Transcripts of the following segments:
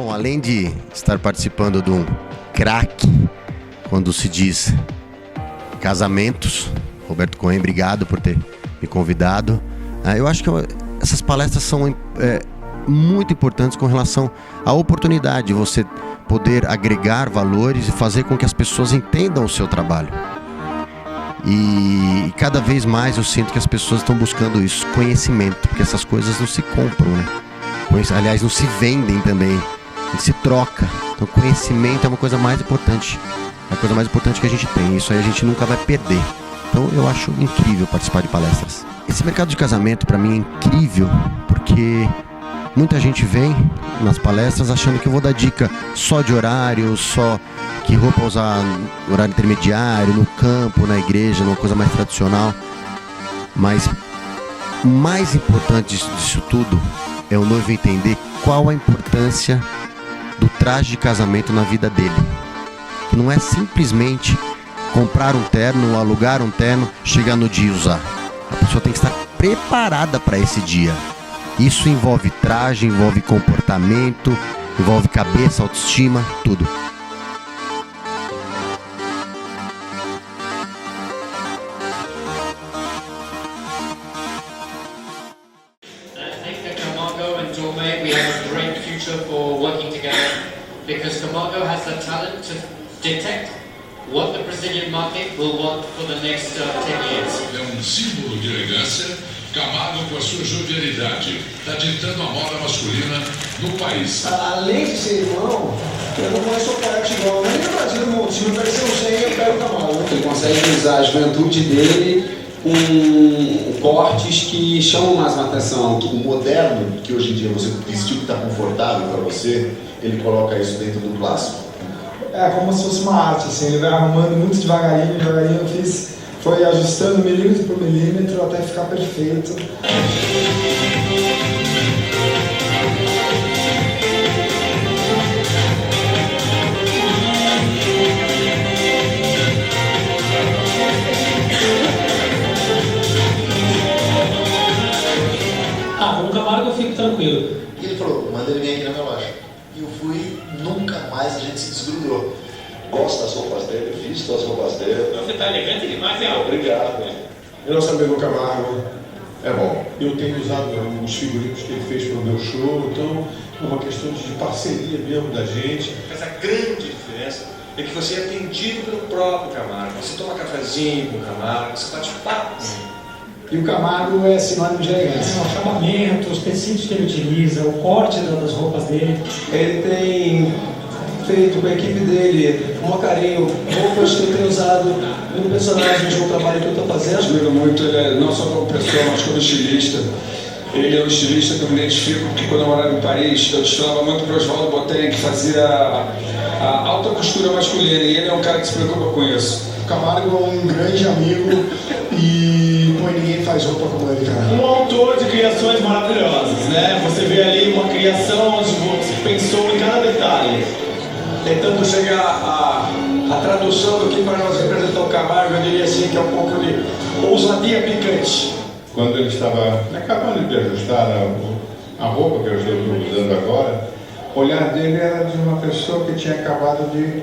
Bom, além de estar participando de um craque, quando se diz casamentos, Roberto Cohen, obrigado por ter me convidado. Eu acho que essas palestras são muito importantes com relação à oportunidade de você poder agregar valores e fazer com que as pessoas entendam o seu trabalho. E cada vez mais eu sinto que as pessoas estão buscando isso, conhecimento, porque essas coisas não se compram, né? Aliás, não se vendem também, se troca. Então conhecimento é uma coisa mais importante, é a coisa mais importante que a gente tem. Isso aí a gente nunca vai perder. Então eu acho incrível participar de palestras. Esse mercado de casamento para mim é incrível, porque muita gente vem nas palestras achando que eu vou dar dica só de horário, só que roupa usar no horário intermediário, no campo, na igreja, numa coisa mais tradicional. Mas o mais importante disso tudo é o noivo entender qual a importância do traje de casamento na vida dele. Que não é simplesmente comprar um terno, alugar um terno, chegar no dia e usar. A pessoa tem que estar preparada para esse dia. Isso envolve traje, envolve comportamento, envolve cabeça, autoestima, tudo. Because Camargo has the talent to detect what the Brazilian market will want for the next 10 years. É símbolo de elegância. Camargo, com a sua jovialidade, está ditando a moda masculina no país. Além de ser irmão, eu não conheço o cara que igual. Nem no Brasil, se não parecer um gênio, eu pego o Camargo. Ele consegue usar a juventude dele com cortes que chamam mais a atenção. O moderno, que hoje em dia você vestiu que está confortável para você, ele coloca isso dentro do clássico. É como se fosse uma arte, assim, ele vai arrumando muito devagarinho, eu fiz, foi ajustando milímetro por milímetro até ficar perfeito. Com o Camargo eu fico tranquilo. E ele falou, manda ele vir aqui na minha loja. E eu fui, nunca mais a gente se desgrudou. Gosto das roupas dele, visto as roupas dele. Você tá elegante demais, hein? Obrigado. Eu nosso amigo Camargo é bom. Eu tenho usado os figurinos que ele fez para o meu show, então é uma questão de parceria mesmo da gente. Essa grande diferença é que você é atendido pelo próprio Camargo. Você toma cafezinho com o Camargo, você bate papo com ele. E o Camargo é sinônimo de elegância. O acabamento, os tecidos que ele utiliza, o corte das roupas dele. Ele tem feito com a equipe dele um carinho, roupas que eu tenho usado no personagem de um trabalho que eu estou fazendo. Eu admiro muito ele, não só como pessoa, mas como estilista. Ele é um estilista que eu me identifico, porque quando eu morava em Paris, eu desfilava muito para o Oswaldo Botelho, que fazia a alta costura masculina, e ele é um cara que se preocupa com isso. O Camargo é um grande amigo e ninguém faz roupa como ele, cara. Um autor de criações maravilhosas, né? Você vê ali uma criação onde você pensou em cada detalhe. Tentando chegar à tradução do que para nós representar o Camargo, eu diria assim que é um pouco de ousadia picante. Quando ele estava acabando de ajustar a roupa que eu estou usando agora, o olhar dele era de uma pessoa que tinha acabado de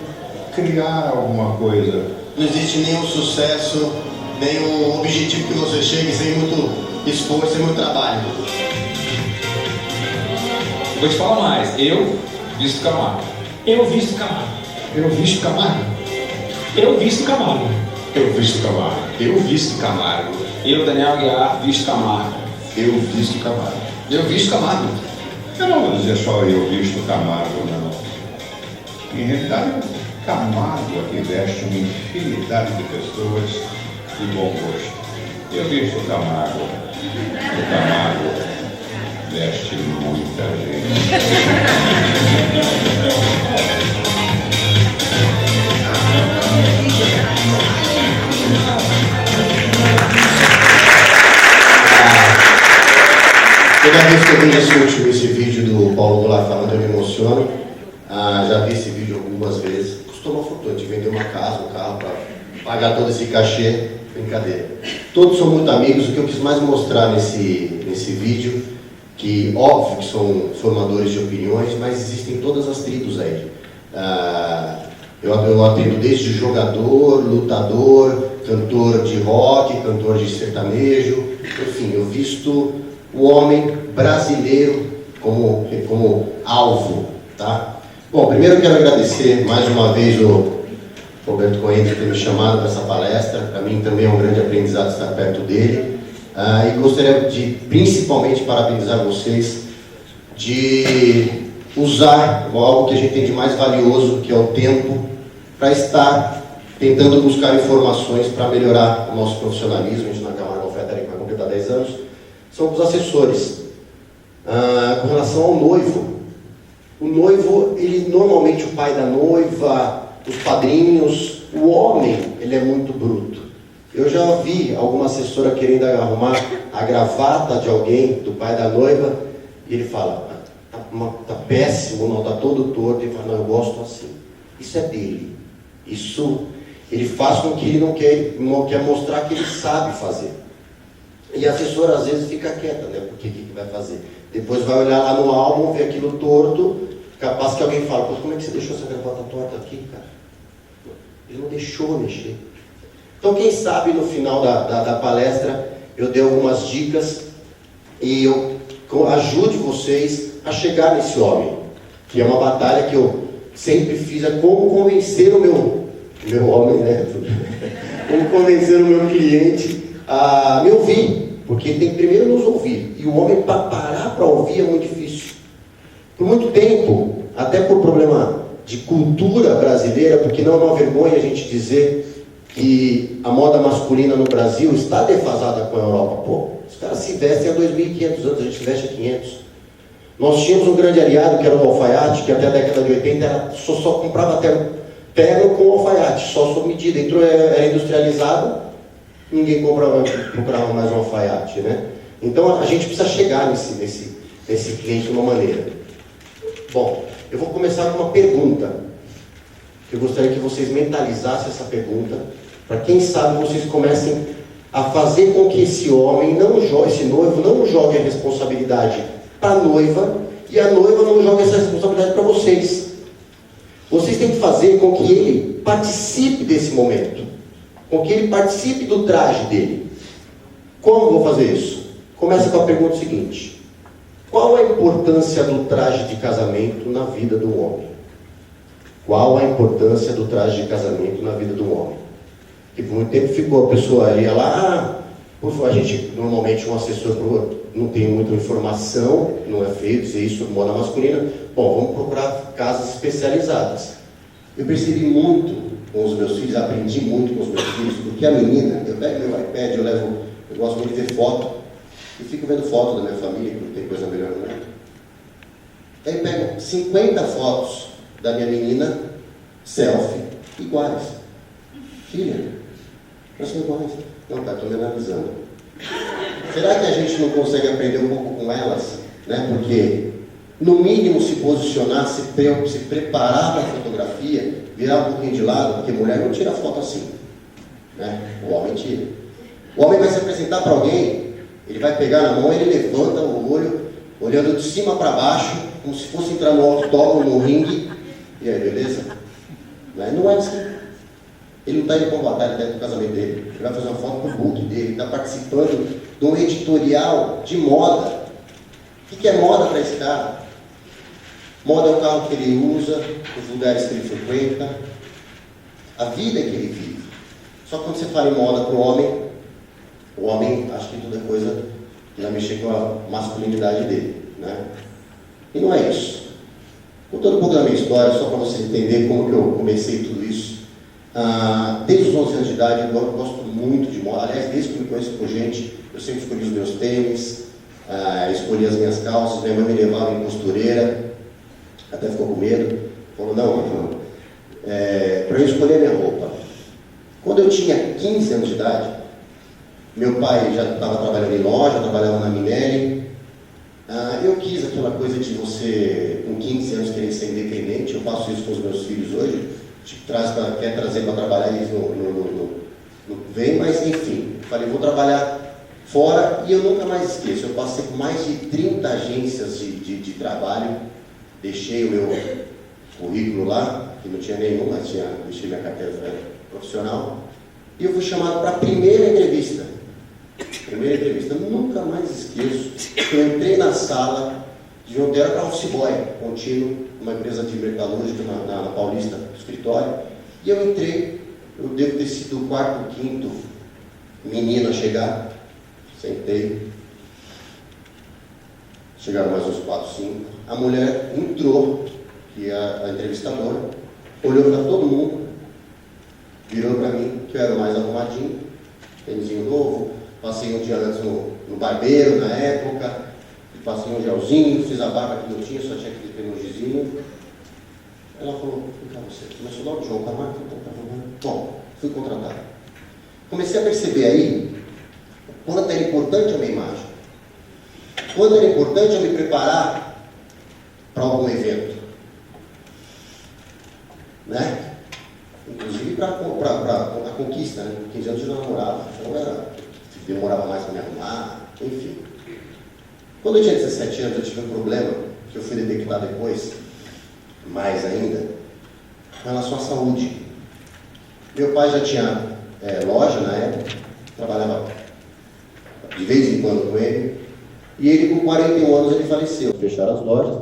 criar alguma coisa. Não existe nenhum sucesso, nenhum objetivo que você chegue sem muito esforço, sem muito trabalho. Vou te falar mais, eu visto Camargo. Eu visto Camargo. Eu visto Camargo. Eu visto Camargo. Eu visto Camargo. Eu visto Camargo. Eu, Daniel Aguiar, visto Camargo. Eu visto Camargo. Eu visto Camargo. Eu não vou dizer só eu visto Camargo, não. Em realidade, Camargo aqui veste uma infinidade de pessoas de bom gosto. Eu visto Camargo. O Camargo veste muita gente. Toda vez que eu vejo esse vídeo do Paulo Goulart falando, eu me emociono. Já vi esse vídeo algumas vezes. Custou uma fortuna de vender uma casa, um carro para pagar todo esse cachê. Brincadeira. Todos são muito amigos. O que eu quis mais mostrar nesse vídeo que óbvio que são formadores de opiniões, mas existem todas as tribos aí. Eu atendo desde jogador, lutador, cantor de rock, cantor de sertanejo, enfim, eu visto o homem brasileiro como alvo, tá? Bom, primeiro eu quero agradecer mais uma vez o Roberto Cohen por ter me chamado para essa palestra. Para mim também é um grande aprendizado estar perto dele. E gostaria de, principalmente, parabenizar vocês de usar algo que a gente tem de mais valioso, que é o tempo, para estar tentando buscar informações para melhorar o nosso profissionalismo. A gente na Camargo Oferta vai completar 10 anos. São os assessores. Com relação ao noivo, o noivo, ele normalmente o pai da noiva, os padrinhos, o homem, ele é muito bruto. Eu já vi alguma assessora querendo arrumar a gravata de alguém, do pai da noiva, e ele fala, tá péssimo, não, tá todo torto, e fala, não, eu gosto assim. Isso é dele. Isso ele faz com que ele não quer mostrar que ele sabe fazer. E a assessora às vezes fica quieta, né? Porque o que vai fazer? Depois vai olhar lá no álbum, ver aquilo torto, capaz que alguém fala, como é que você deixou essa gravata torta aqui, cara? Ele não deixou mexer. Então, quem sabe no final da palestra eu dei algumas dicas e eu ajude vocês a chegar nesse homem, que é uma batalha que eu sempre fiz, é como convencer o meu homem, né? Como convencer o meu cliente a me ouvir, porque ele tem que primeiro nos ouvir, e o homem para parar para ouvir é muito difícil. Por muito tempo, até por problema de cultura brasileira, porque não é uma vergonha a gente dizer que a moda masculina no Brasil está defasada com a Europa. Pô, os caras se vestem há 2.500 anos, a gente se veste há 500. Nós tínhamos um grande aliado, que era o alfaiate, que até a década de 80 só comprava terno com alfaiate, só sob medida. Era industrializado, ninguém procurava mais um alfaiate, né? Então a gente precisa chegar nesse cliente de uma maneira. Bom, eu vou começar com uma pergunta. Eu gostaria que vocês mentalizassem essa pergunta, para quem sabe vocês comecem a fazer com que esse homem, esse noivo, não jogue a responsabilidade para a noiva, e a noiva não jogue essa responsabilidade para vocês. Vocês têm que fazer com que ele participe desse momento, com que ele participe do traje dele. Como vou fazer isso? Começa com a pergunta seguinte: qual a importância do traje de casamento na vida do homem? Qual a importância do traje de casamento na vida do homem? E por muito tempo ficou, a pessoa ia lá, a gente, normalmente um assessor não tem muita informação, não é feio dizer isso sobre moda masculina. Bom, vamos procurar casas especializadas. Eu percebi muito com os meus filhos, aprendi muito com os meus filhos, porque a menina, eu pego meu iPad, eu gosto muito de ver foto, e fico vendo foto da minha família, porque tem coisa melhor no mundo. Aí eu pego 50 fotos da minha menina, selfie, iguais. Filha, nós somos iguais. Não, pai, estou me analisando. Será que a gente não consegue aprender um pouco com elas? Né? Porque, no mínimo, se posicionar, se preparar para a fotografia, virar um pouquinho de lado, porque mulher não tira foto assim. Né? O homem tira. O homem vai se apresentar para alguém, ele vai pegar na mão, ele levanta o olho, olhando de cima para baixo, como se fosse entrar no octógono, no ringue. E aí, beleza? Não é assim. Ele não está indo para uma batalha dentro do casamento dele. Ele vai fazer uma foto para o book dele. Ele está participando de um editorial de moda. O que é moda para esse cara? Moda é o carro que ele usa, os lugares que ele frequenta, a vida que ele vive. Só que quando você fala em moda para o homem acha que tudo é coisa que vai mexer com a masculinidade dele. Né? E não é isso. Contando um pouco da minha história, só para você entender como que eu comecei tudo isso. Desde os 11 anos de idade, eu gosto muito de moda. Aliás, desde que eu me conheço por gente, eu sempre escolhi os meus tênis, escolhi as minhas calças. Minha mãe me levava em costureira, até ficou com medo. Falou, não, para eu escolher a minha roupa. Quando eu tinha 15 anos de idade, meu pai já estava trabalhando em loja, trabalhava na Minelli. Eu quis aquela coisa de você, com 15 anos, querer ser independente. Eu faço isso com os meus filhos hoje. Quer trazer para trabalhar, eles não vêm, mas enfim. Falei, vou trabalhar Fora, e eu nunca mais esqueço, eu passei por mais de 30 agências de trabalho, deixei o meu currículo lá, que não tinha nenhum, mas deixei minha carteira profissional, e eu fui chamado para a primeira entrevista. Eu nunca mais esqueço, eu entrei na sala de onde era para office boy contínuo, uma empresa de metalúrgica na Paulista, no escritório, e eu entrei, eu devo ter sido o quarto, quinto menino a chegar, sentei, chegaram mais uns 4, 5, a mulher entrou, que é a entrevistadora, olhou para todo mundo, virou para mim, que eu era o mais arrumadinho, tênisinho novo, passei um dia antes no barbeiro, na época, passei um gelzinho, fiz a barba que não tinha, só tinha aquele pelugezinho. Ela falou, vem cá você, começou logo João Camargo, bom, fui contratado. Comecei a perceber aí o quanto era importante a minha imagem, quanto era importante eu me preparar para algum evento, né? Inclusive para a conquista, né? 15 anos eu já namorava, então demorava mais para me arrumar, enfim. Quando eu tinha 17 anos, eu tive um problema que eu fui detectar depois, mais ainda, com relação à saúde. Meu pai já tinha loja na época, trabalhava de vez em quando com ele, e ele com 41 anos ele faleceu. Fecharam as lojas,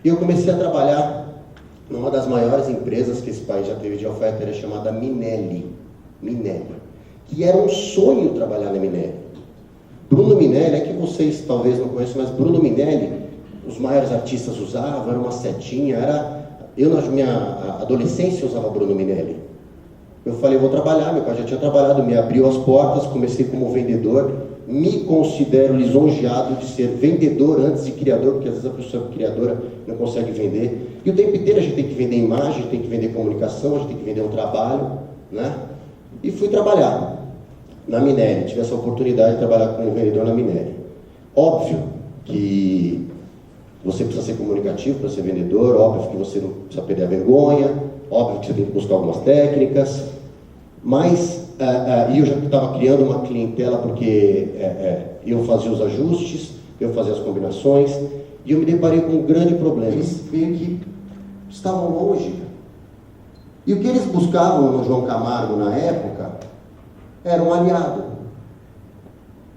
e eu comecei a trabalhar numa das maiores empresas que esse país já teve de oferta, era chamada Minelli, que era um sonho trabalhar na Minelli. Bruno Minelli, é que vocês talvez não conheçam, mas Bruno Minelli, os maiores artistas usavam, era uma setinha, eu na minha adolescência usava Bruno Minelli. Eu falei, vou trabalhar, meu pai já tinha trabalhado, me abriu as portas, comecei como vendedor, me considero lisonjeado de ser vendedor antes de criador, porque às vezes a pessoa criadora não consegue vender. E o tempo inteiro a gente tem que vender imagem, a gente tem que vender comunicação, a gente tem que vender um trabalho, né? E fui trabalhar na Minelli, tive essa oportunidade de trabalhar como vendedor na Minelli. Óbvio que você precisa ser comunicativo para ser vendedor, óbvio que você não precisa perder a vergonha, óbvio que você tem que buscar algumas técnicas, mas eu já estava criando uma clientela porque eu fazia os ajustes, eu fazia as combinações, e eu me deparei com um grande problema. Eles meio que estavam longe. E o que eles buscavam no João Camargo na época era um aliado.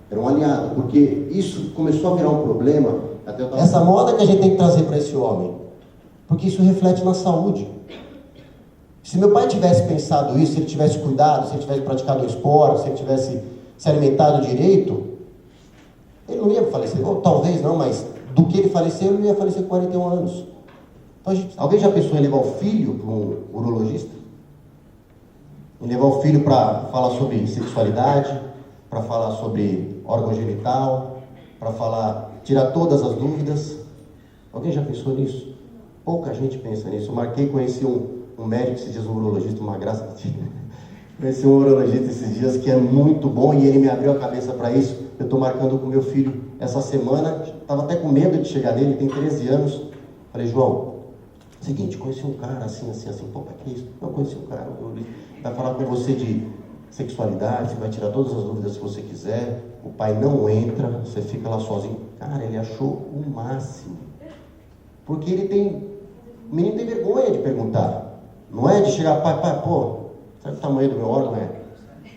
Era um aliado, porque isso começou a virar um problema. Essa moda que a gente tem que trazer para esse homem, porque isso reflete na saúde. Se meu pai tivesse pensado isso, se ele tivesse cuidado, se ele tivesse praticado o esporte, se ele tivesse se alimentado direito, ele não ia falecer. Ou talvez não, mas do que ele faleceu, ele não ia falecer com 41 anos. Então, alguém já pensou em levar o filho para um urologista? Em levar o filho para falar sobre sexualidade, para falar sobre órgão genital, para tirar todas as dúvidas? Alguém já pensou nisso? Pouca gente pensa nisso. Eu marquei, conheci um médico esses dias, um urologista, uma graça de Deus. Conheci um urologista esses dias que é muito bom e ele me abriu a cabeça para isso. Eu estou marcando com meu filho essa semana, estava até com medo de chegar nele, ele tem 13 anos. Falei, João, seguinte, conheci um cara assim, pô, que é isso? Eu conheci um cara, vai falar com você de sexualidade, você vai tirar todas as dúvidas se você quiser, o pai não entra, você fica lá sozinho. Cara, ele achou o máximo. Porque o menino tem vergonha de perguntar. Não é de chegar, pai, pô, sabe o tamanho do meu órgão?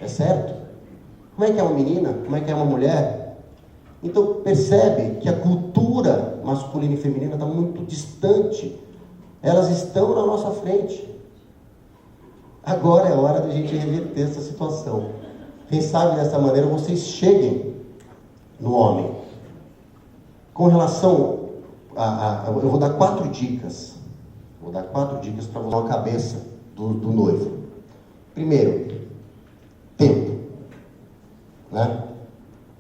É certo? Como é que é uma menina? Como é que é uma mulher? Então percebe que a cultura masculina e feminina está muito distante. Elas estão na nossa frente. Agora é hora da gente reverter essa situação. Quem sabe dessa maneira vocês cheguem no homem. Com relação eu vou dar 4 dicas. Vou dar 4 dicas para você na cabeça do noivo. Primeiro, tempo. Né?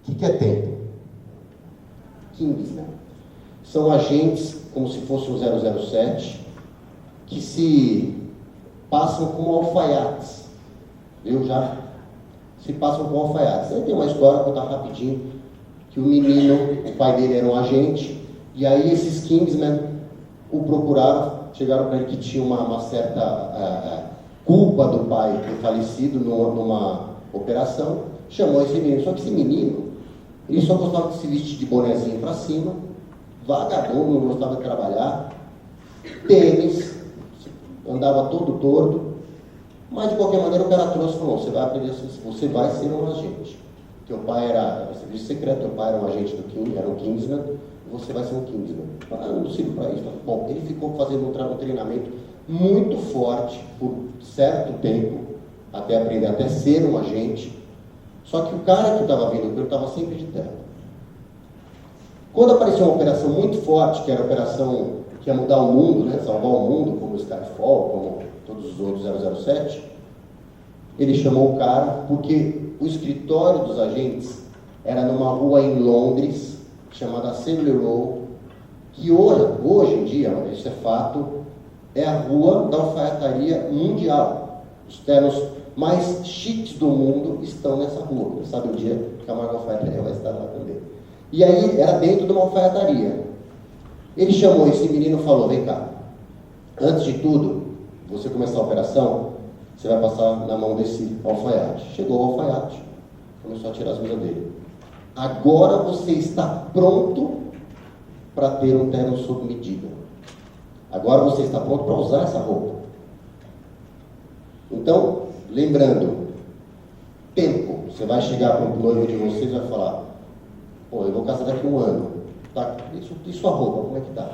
O que é tempo? Kings, né? São agentes, como se fosse um 007, que se passam como alfaiates. Se passam como alfaiates. Aí tem uma história, vou contar rapidinho, que o menino, o pai dele era um agente, e aí esses Kingsmen o procuraram, chegaram para ele que tinha uma certa culpa do pai ter falecido numa operação, chamou esse menino. Só que esse menino Ele só gostava de se vestir de bonezinho para cima, vagabundo, não gostava de trabalhar, tênis, andava todo torto, mas de qualquer maneira o cara trouxe e falou: você vai aprender, você vai ser um agente. Teu pai era serviço secreto, teu pai era um agente era um Kingsman, e você vai ser um Kingsman. Ah, eu não sirvo para isso. Bom, ele ficou fazendo um treinamento muito forte por certo tempo, até aprender, até ser um agente. Só que o cara que estava vindo com ele estava sempre de terno. Quando apareceu uma operação muito forte, que era a operação que ia mudar o mundo, né, salvar o mundo, como o Skyfall, como todos os outros 007, ele chamou o cara porque o escritório dos agentes era numa rua em Londres, chamada Assembly Row, que hoje em dia, isso é fato, é a rua da alfaiataria mundial. Os ternos mais chiques do mundo estão nessa rua. Você sabe o dia que a marca alfaiataria vai estar lá também. E aí, era dentro de uma alfaiataria. Ele chamou esse menino e falou: vem cá, antes de tudo, você começar a operação, você vai passar na mão desse alfaiate. Chegou o alfaiate, começou a tirar as coisas dele. Agora você está pronto para ter um terno sob medida. Agora você está pronto para usar essa roupa. Então, lembrando, tempo. Você vai chegar para o noivo de vocês e vai falar: pô, eu vou casar daqui a 1 ano. Tá? E sua roupa, como é que tá?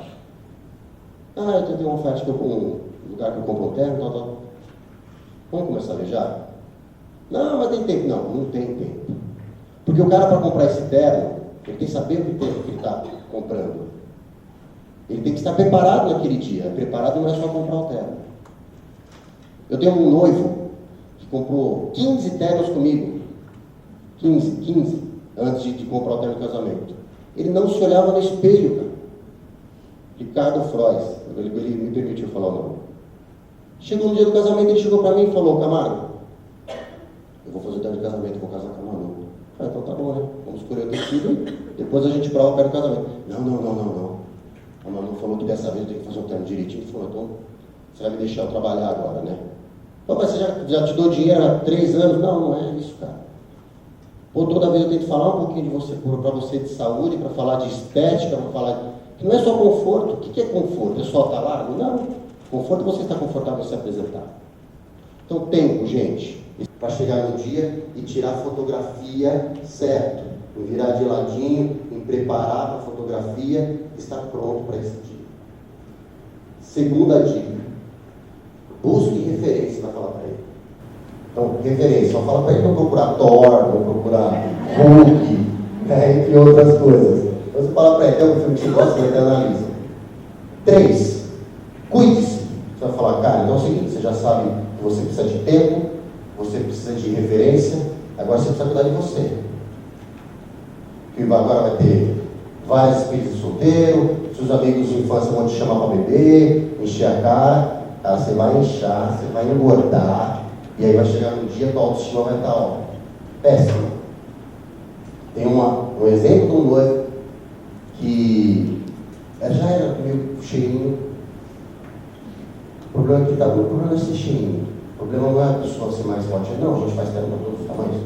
Ah, eu tenho uma oferta que eu compro um lugar que eu compro um terno, tal. Vamos começar a beijar? Não, mas tem tempo. Não tem tempo. Porque o cara, para comprar esse terno, ele tem que saber o que ele está comprando. Ele tem que estar preparado naquele dia. Preparado não é só comprar o terno. Eu tenho um noivo que comprou 15 ternos comigo. 15, antes de comprar o terno de casamento. Ele não se olhava no espelho, cara. Ricardo Frois, ele me permitiu falar o nome. Chegou no dia do casamento, ele chegou para mim e falou: Camargo, eu vou fazer o terno de casamento, vou casar com a Manu. Ah, então tá bom, né? Vamos escolher o tecido, depois a gente prova o terno de casamento. Não. A Manu falou que dessa vez eu tenho que fazer o terno direitinho. Ele falou: então você vai me deixar eu trabalhar agora, né? Pô, mas você já te dou dinheiro há 3 anos? Não é isso, cara. Pô, toda vez eu tenho que falar um pouquinho de você, para você de saúde, para falar de estética, para falar que não é só conforto. O que é conforto? É só estar largo? Não. Conforto é você estar confortável em se apresentar. Então, tempo, gente, para chegar no dia e tirar a fotografia certo, em virar de ladinho, em preparar para a fotografia, estar pronto para esse dia. Segunda dica: busque referência, vai falar para ele. Então, referência, só fala para ele não procurar Thor, não procurar Hulk, né, entre outras coisas. Então, você fala para ele: tem um filme que você gosta, ele analisa. 3, cuide-se. Você vai falar: cara, então é o seguinte, você já sabe que você precisa de tempo, você precisa de referência, agora você precisa cuidar de você. Que agora vai ter várias crises de solteiro, seus amigos de infância vão te chamar para beber, encher a cara, você vai inchar, você vai engordar. E aí vai chegar no dia que a autoestima vai estar péssima. Tem um exemplo de um noivo que já era meio cheirinho. O problema é que o problema não é ser cheirinho. O problema não é a pessoa ser mais forte. Não, a gente faz terno para todos os tamanhos.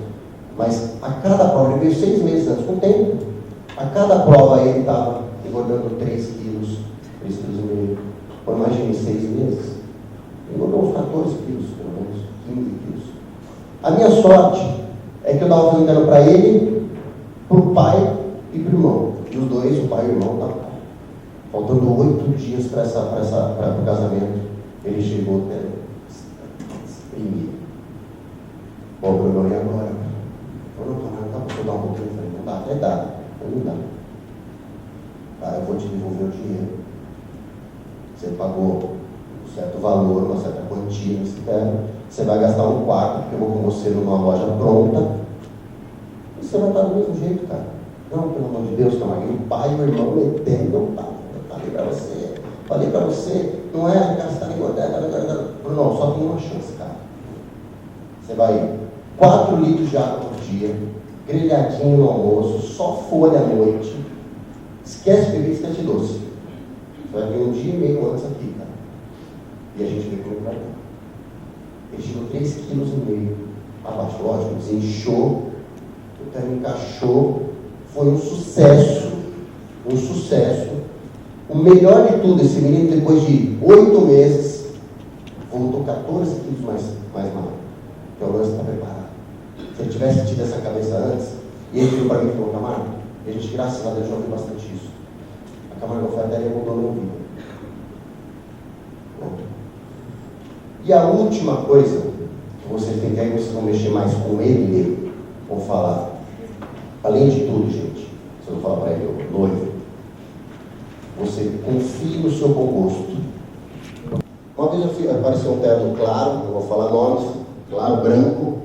Mas a cada prova, ele veio 6 meses antes, com tempo. A cada prova ele estava engordando 3 quilos, 3,5 quilos. Por imagine 6 meses. Ele engordou uns 14 quilos, pelo menos. 15 quilos. A minha sorte é que eu estava fazendo para ele, para o pai e para o irmão. E os dois, o pai e o irmão, estavam faltando 8 dias para o casamento. Ele chegou até exprimido. Bom, o irmão, e agora? Eu não dá para dar um pouquinho. Eu falei: não dá, até dá, mas não dá. Tá, eu vou te devolver o dinheiro. Você pagou um certo valor, uma certa quantia nesse terno. Você vai gastar 1/4, porque eu vou com você numa loja pronta. E você vai estar do mesmo jeito, cara. Não, pelo amor de Deus, Camargo. O pai e o irmão metendo o pau. Falei pra você, não é, cara, você tá engordando. Não, só tem uma chance, cara. Você vai 4 litros de água por dia, grelhadinho no almoço, só folha à noite. Esquece de beber, esquece de doce. Você vai vir 1 dia e meio antes aqui, cara. E a gente vê como vai dar. Ele chegou 3,5 kg abaixo, lógico, desinchou, o terno encaixou, Foi um sucesso, um sucesso. O melhor de tudo, esse menino, depois de 8 meses, voltou 14 quilos mais magro. Então, o lance está preparado. Se ele tivesse tido essa cabeça antes, e ele veio para mim e falou, Camargo, e a gente, graças a Deus, já ouviu bastante isso. A Camargo Alfaiataria mudou meu vida. E a última coisa que vocês têm que aí, vocês vão mexer mais com ele mesmo, vão falar, além de tudo, gente, você não fala para ele, noivo, você confie no seu bom gosto. Uma vez apareceu um terno claro, não vou falar nomes, claro, branco,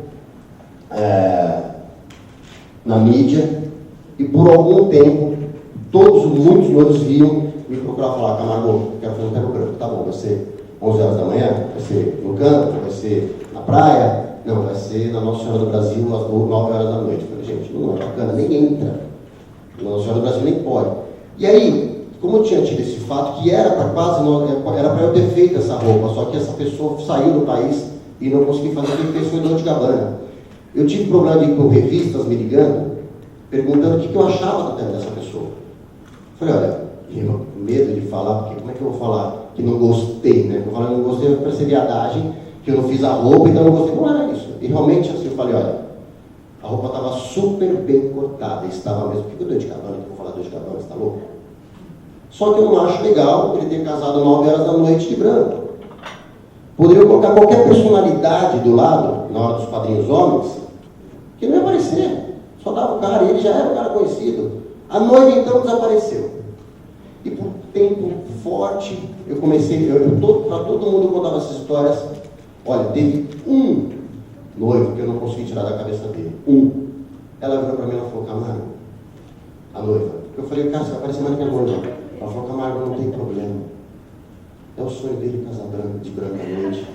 na mídia, e por algum tempo, muitos noivos vinham me procurar falar, Camargo, quero fazer um terno branco, tá bom, vai ser 11 horas da manhã, vai ser no campo, vai ser na praia, não, vai ser na Nossa Senhora do Brasil às 9 horas da noite. Eu falei, gente, não é bacana, nem entra. Na Nossa Senhora do Brasil nem pode. E aí, como eu tinha tido esse fato, que era para eu ter feito essa roupa, só que essa pessoa saiu do país e não consegui fazer, quem fez foi Dolce & Gabbana. Eu tive problema de ir com revistas me ligando, perguntando o que eu achava do terno dessa pessoa. Falei, olha, eu medo de falar, porque como é que eu vou falar que não gostei, né? Eu falei, não gostei, eu percebi a adagem, que eu não fiz a roupa, então eu não gostei. Não era isso. E realmente, assim, eu falei, olha, a roupa estava super bem cortada, estava mesmo. Por que eu Dolce & Gabbana, que eu vou falar Dolce & Gabbana, você está louco? Só que eu não acho legal ele ter casado 9 horas da noite de branco. Poderia colocar qualquer personalidade do lado, na hora dos padrinhos homens, que não ia aparecer. Só dava o cara, e ele já era um cara conhecido. A noiva, então, desapareceu. E por tempo forte, eu comecei, para todo mundo contava essas histórias. Olha, teve um noivo que eu não consegui tirar da cabeça dele. Ela virou para mim e falou, Camargo, a noiva. Eu falei, cara, você vai aparecer mais que a noiva. Ela falou, Camargo, não tem problema. É o sonho dele casar de branco à noite.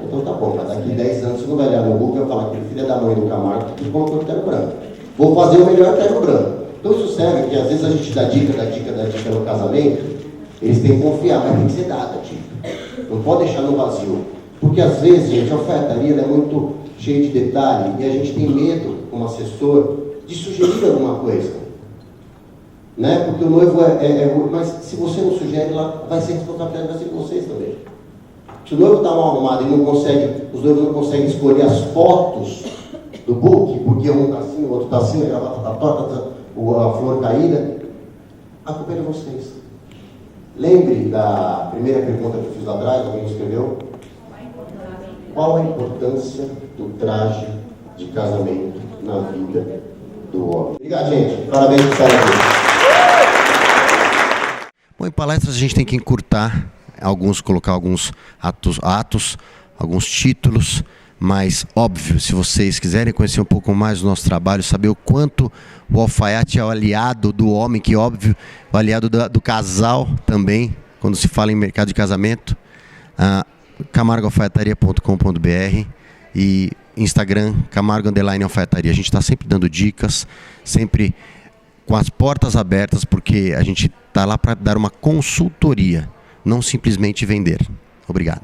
Então tá bom, mas daqui 10 anos você não vai olhar no Google e vai falar que ele é filho da mãe do Camargo que colocou o terno branco. Vou fazer o melhor terno branco. Então isso serve que às vezes a gente dá dica no casamento, eles têm que confiar, mas tem que ser dada a dica. Não pode deixar no vazio. Porque às vezes, gente, a alfaiataria é muito cheia de detalhe e a gente tem medo, como assessor, de sugerir alguma coisa. Né? Porque o noivo mas se você não sugere, lá vai ser responsabilidade, vai ser de vocês também. Se o noivo está mal arrumado e os noivos não conseguem escolher as fotos do book, porque um está assim, o outro está assim, a gravata está torta, a flor caída, a culpa é de vocês. Lembre da primeira pergunta que eu fiz lá atrás, alguém escreveu? Qual a importância do traje de casamento na vida do homem? Obrigado, gente. Parabéns por estar aqui. Bom, em palestras a gente tem que encurtar colocar alguns atos, alguns títulos, mas óbvio, se vocês quiserem conhecer um pouco mais do nosso trabalho, saber o quanto o alfaiate é o aliado do homem, que óbvio, o aliado do casal também, quando se fala em mercado de casamento, camargoalfaiataria.com.br e Instagram, Camargo_Alfaiataria. A gente está sempre dando dicas, sempre com as portas abertas, porque a gente está lá para dar uma consultoria, não simplesmente vender. Obrigado.